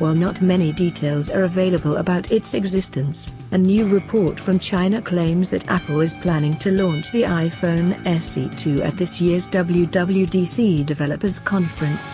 While not many details are available about its existence, a new report from China claims that Apple is planning to launch the iPhone SE2 at this year's WWDC Developers Conference.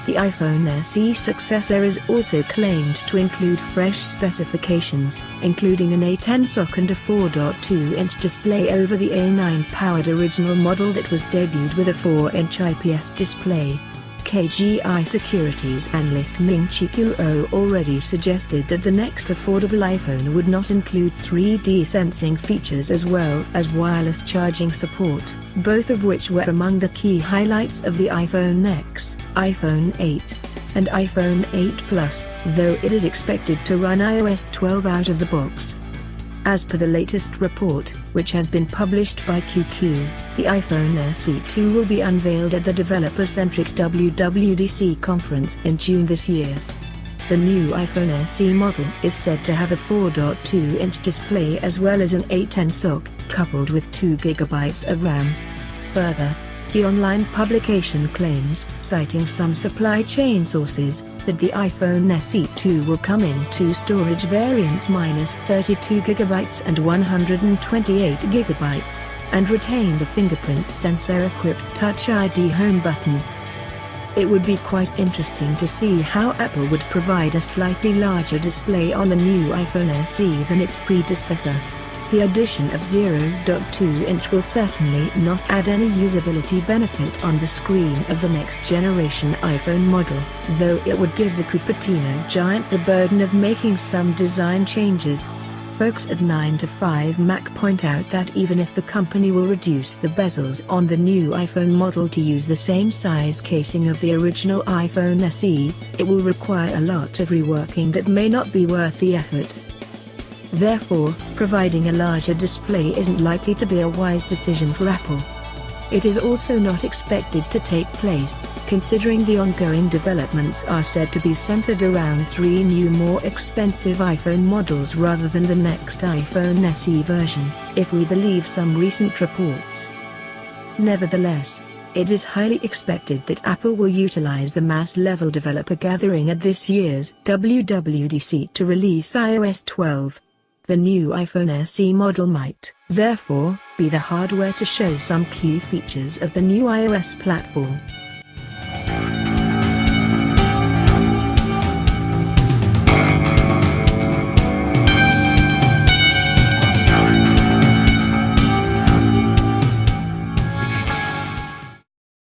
The iPhone SE successor is also claimed to include fresh specifications, including an A10 SoC and a 4.2-inch display over the A9-powered original model that was debuted with a 4-inch IPS display. KGI Securities analyst Ming-Chi Kuo already suggested that the next affordable iPhone would not include 3D sensing features as well as wireless charging support, both of which were among the key highlights of the iPhone X, iPhone 8, and iPhone 8 Plus, though it is expected to run iOS 12 out of the box. As per the latest report, which has been published by QQ, the iPhone SE2 will be unveiled at the developer-centric WWDC conference in June this year. The new iPhone SE model is said to have a 4.2-inch display as well as an A10 SoC, coupled with 2 GB of RAM. Further, the online publication claims, citing some supply chain sources, that the iPhone SE2 will come in 2 storage variants -32 GB and 128 GB, and retain the fingerprint sensor-equipped Touch ID home button. It would be quite interesting to see how Apple would provide a slightly larger display on the new iPhone SE than its predecessor. The addition of 0.2-inch will certainly not add any usability benefit on the screen of the next-generation iPhone model, though it would give the Cupertino giant the burden of making some design changes. Folks at 9 to 5 Mac point out that even if the company will reduce the bezels on the new iPhone model to use the same size casing of the original iPhone SE, it will require a lot of reworking that may not be worth the effort. Therefore, providing a larger display isn't likely to be a wise decision for Apple. It is also not expected to take place, considering the ongoing developments are said to be centered around 3 new more expensive iPhone models rather than the next iPhone SE version, if we believe some recent reports. Nevertheless, it is highly expected that Apple will utilize the mass-level developer gathering at this year's WWDC to release iOS 12. The new iPhone SE model might, therefore, be the hardware to show some key features of the new iOS platform.